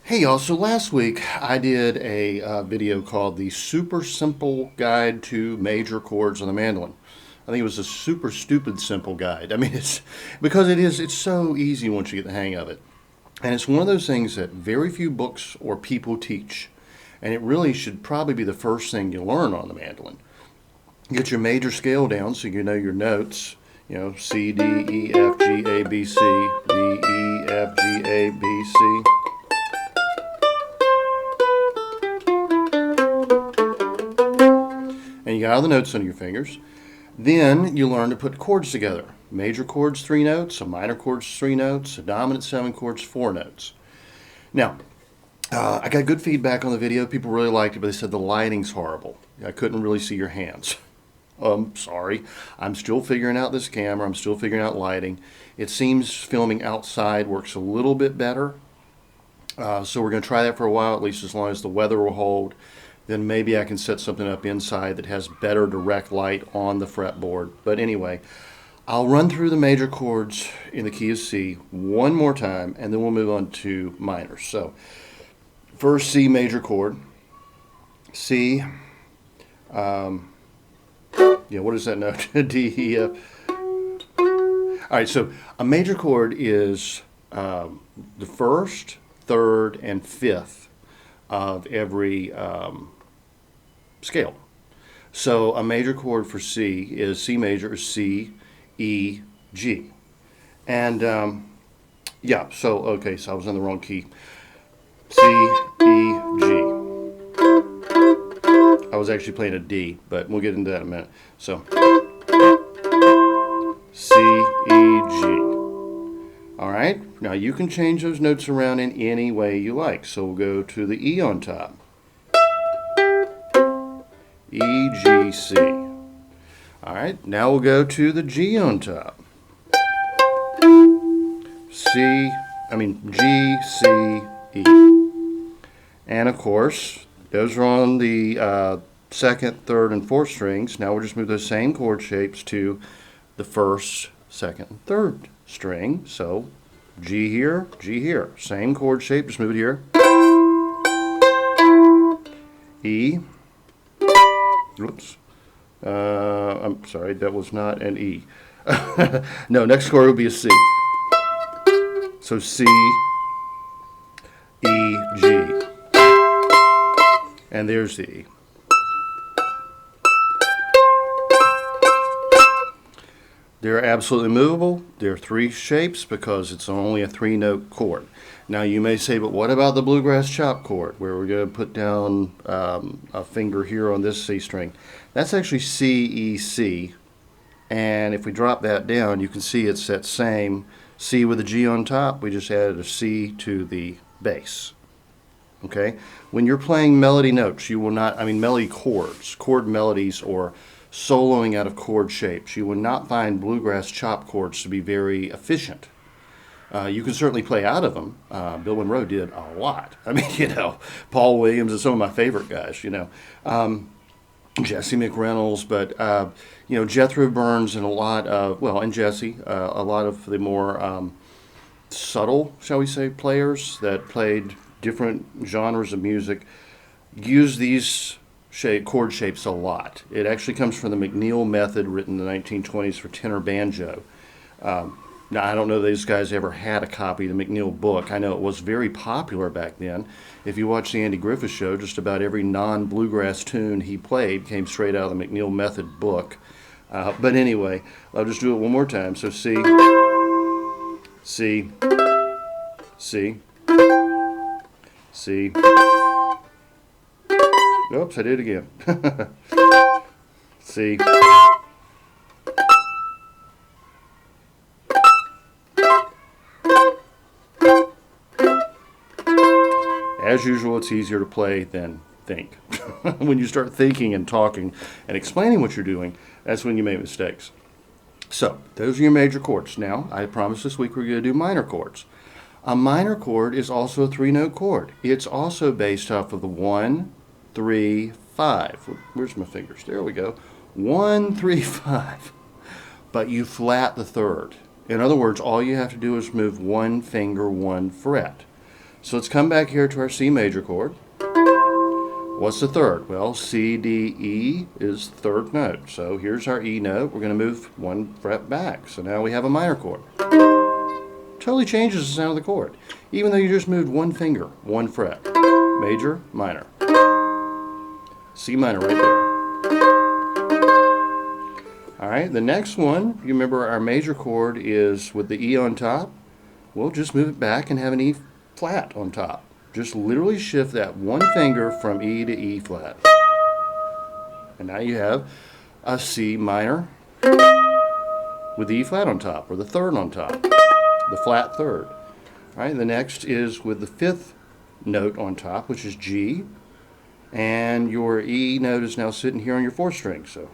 Hey y'all, so last week I did a video called The Super Simple Guide to Major Chords on the Mandolin. I think it was a super stupid simple guide. I mean, it's so easy once you get the hang of it. And it's one of those things that very few books or people teach. And it really should probably be the first thing you learn on the mandolin. Get your major scale down so you know your notes. You know, C, D, E, F, G, A, B, C, D, E, F, G, A, B, C. And you got all the notes on your fingers. Then you learn to put chords together. Major chords, 3 notes. A minor chords, 3 notes. A dominant 7 chords, 4 notes. Now, I got good feedback on the video. People really liked it, but they said the lighting's horrible. I couldn't really see your hands. Sorry. I'm still figuring out this camera. I'm still figuring out lighting. It seems filming outside works a little bit better. So we're going to try that for a while, at least as long as the weather will hold. Then maybe I can set something up inside that has better direct light on the fretboard. But anyway, I'll run through the major chords in the key of C one more time, and then we'll move on to minors. So first, C major chord. C. What is that note? D, E, F. All right, so a major chord is the first, third, and fifth of every scale. So a major chord for C is C major, C, E, G. And so I was in the wrong key. C, E, G. I was actually playing a D, but we'll get into that in a minute. So C, E, G. All right, now you can change those notes around in any way you like. So we'll go to the E on top. E, G, C. All right, now we'll go to the G on top. G, C, E. And of course, those are on the second, third, and fourth strings. Now we'll just move those same chord shapes to the first, second, and third string. So G here, G here. Same chord shape, just move it here. E. Oops. I'm sorry, that was not an E. No, next chord will be a C. So C, E, G. And there's the E. They're absolutely movable. They're 3 shapes because it's only a 3-note chord. Now you may say, but what about the bluegrass chop chord, where we're going to put down a finger here on this C string? That's actually C, E, C. And if we drop that down, you can see it's that same C with a G on top. We just added a C to the bass. Okay? When you're playing melody notes, you will not, melody chords, chord melodies, or soloing out of chord shapes, you will not find bluegrass chop chords to be very efficient. You can certainly play out of them. Bill Monroe did a lot. Paul Williams is some of my favorite guys, Jesse McReynolds, but, Jethro Burns and a lot of the more subtle, shall we say, players that played different genres of music use these chord shapes a lot. It actually comes from the McNeil method written in the 1920s for tenor banjo. Now, I don't know that these guys ever had a copy of the McNeil book. I know it was very popular back then. If you watch the Andy Griffith Show, just about every non-bluegrass tune he played came straight out of the McNeil method book. But anyway, I'll just do it one more time. So C, C, C, C. Oops, I did it again. C. As usual, it's easier to play than think. When you start thinking and talking and explaining what you're doing, that's when you make mistakes. So, those are your major chords. Now, I promise this week we're going to do minor chords. A minor chord is also a 3-note chord. It's also based off of the 1, 3, 5. Where's my fingers? There we go. 1, 3, 5. But you flat the third. In other words, all you have to do is move one finger, one fret. So let's come back here to our C major chord. What's the third? Well, C, D, E is the third note. So here's our E note. We're going to move one fret back. So now we have a minor chord. Totally changes the sound of the chord, even though you just moved one finger, one fret. Major, minor. C minor right there. All right, the next one, you remember our major chord is with the E on top. We'll just move it back and have an E flat on top. Just literally shift that one finger from E to E flat. And now you have a C minor with the E flat on top, or the third on top, the flat third. All right, the next is with the fifth note on top, which is G, and your E note is now sitting here on your fourth string. So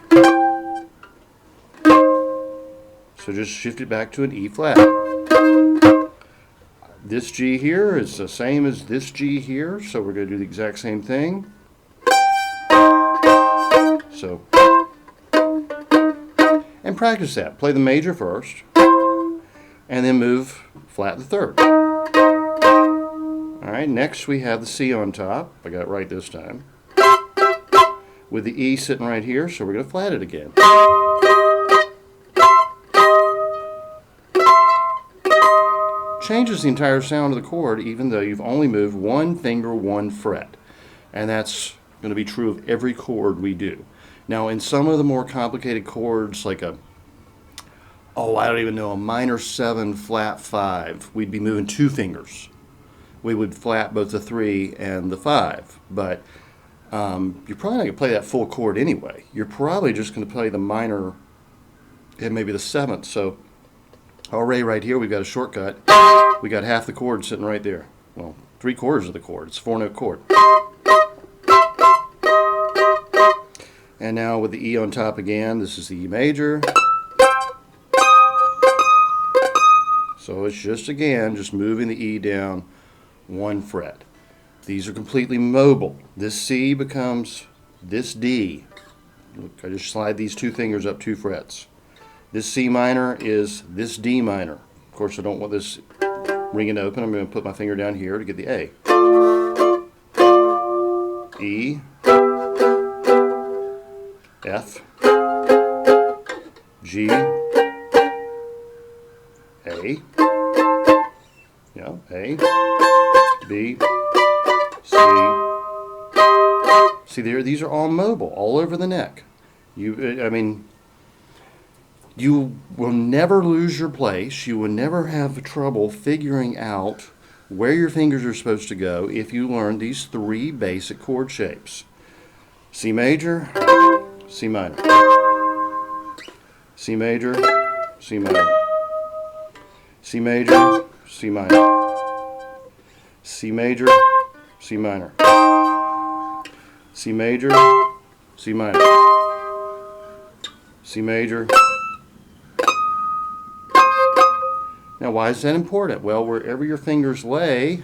just shift it back to an E flat. This G here is the same as this G here, so we're going to do the exact same thing. So, and practice that. Play the major first, and then move flat the third. All right, next we have the C on top. I got it right this time. With the E sitting right here, so we're going to flat it again. Changes the entire sound of the chord, even though you've only moved one finger, one fret. And that's going to be true of every chord we do. Now, in some of the more complicated chords, like I don't even know, a minor 7 flat 5, we'd be moving two fingers. We would flat both the 3 and the 5, but you're probably not going to play that full chord anyway. You're probably just going to play the minor and maybe the 7th. So already right here we've got a shortcut. We got half the chord sitting right there. Well, 3/4 of the chord. It's a 4-note chord. And now with the E on top again, this is the E major. So it's just moving the E down one fret. These are completely mobile. This C becomes this D. Look, I just slide these two fingers up 2 frets. This C minor is this D minor. Of course, I don't want this ringing open. I'm going to put my finger down here to get the A. E, F, G, A, A, B, C. See there, these are all mobile, all over the neck. You will never lose your place. You will never have trouble figuring out where your fingers are supposed to go if you learn these 3 basic chord shapes. C major, C minor. C major, C minor. C major, C minor. C major, C minor. C major, C minor. C major. Now, why is that important? Well, wherever your fingers lay,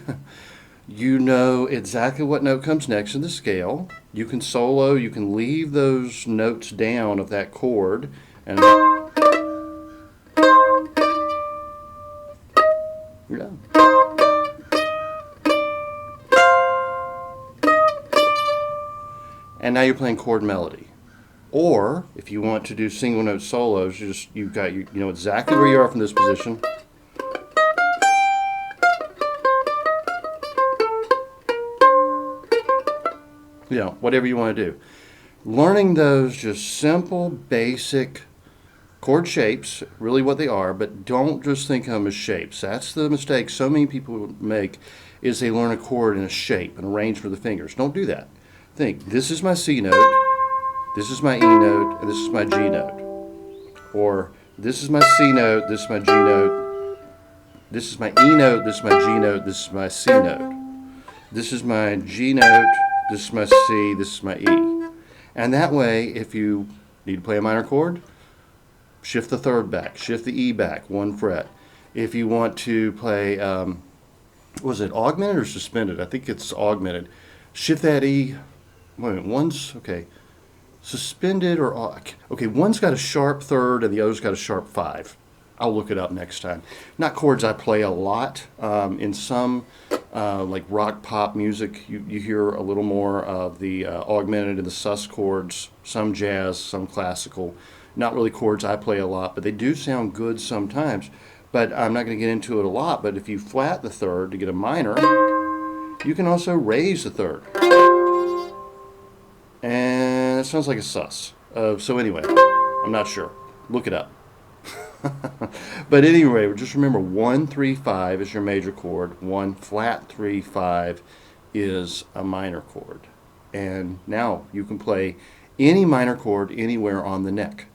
you know exactly what note comes next in the scale. You can solo, you can leave those notes down of that chord, and you're done. And now you're playing chord melody. Or if you want to do single note solos, you know exactly where you are from this position. Whatever you want to do. Learning those just simple, basic chord shapes, really what they are, but don't just think of them as shapes. That's the mistake so many people make, is they learn a chord in a shape, an arrangement of the fingers. Don't do that. Think, this is my C note, this is my E note, and this is my G note. Or, this is my C note, this is my G note, this is my E note, this is my G note, this is my C note. This is my G note, this is my C, this is my E. And that way, if you need to play a minor chord, shift the third back, shift the E back, 1 fret. If you want to play, was it augmented or suspended? I think it's augmented. Shift that E, wait a minute, one's, okay, suspended or, okay, one's got a sharp third and the other's got a sharp 5. I'll look it up next time. Not chords I play a lot. In some like rock pop music, you hear a little more of the augmented and the sus chords, some jazz, some classical. Not really chords I play a lot, but they do sound good sometimes. But I'm not going to get into it a lot, but if you flat the third to get a minor, you can also raise the third. And it sounds like a sus. So anyway, I'm not sure. Look it up. But anyway, just remember 1, 3, 5 is your major chord. 1 flat 3, 5 is a minor chord. And now you can play any minor chord anywhere on the neck.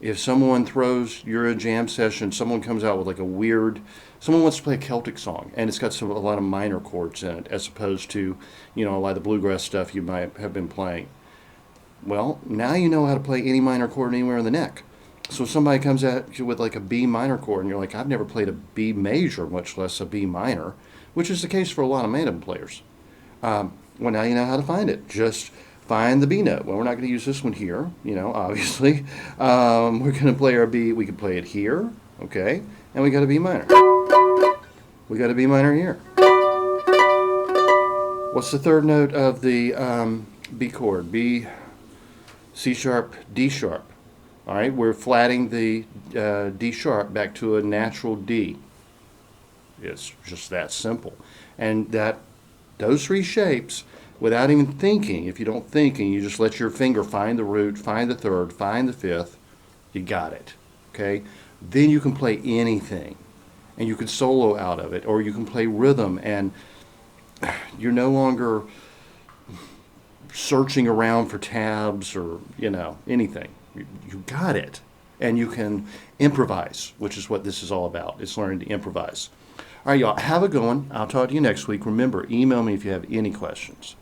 If someone throws, you're in a jam session, someone comes out with like a weird, someone wants to play a Celtic song and it's got a lot of minor chords in it as opposed to, a lot of the bluegrass stuff you might have been playing. Well, now you know how to play any minor chord anywhere in the neck. So if somebody comes at you with like a B minor chord and you're like, I've never played a B major, much less a B minor, which is the case for a lot of mandolin players. Well, now you know how to find it. Just find the B note. Well, we're not going to use this one here, obviously. We're going to play our B. We can play it here, okay? And we got a B minor. We got a B minor here. What's the third note of the B chord? B, C sharp, D sharp. All right, we're flatting the D sharp back to a natural D. It's just that simple. And those three shapes, without even thinking, if you don't think and you just let your finger find the root, find the third, find the fifth, you got it, okay? Then you can play anything, and you can solo out of it, or you can play rhythm, and you're no longer searching around for tabs or, anything. You got it. And you can improvise, which is what this is all about. It's learning to improvise. All right, y'all, have a good one. I'll talk to you next week. Remember, email me if you have any questions.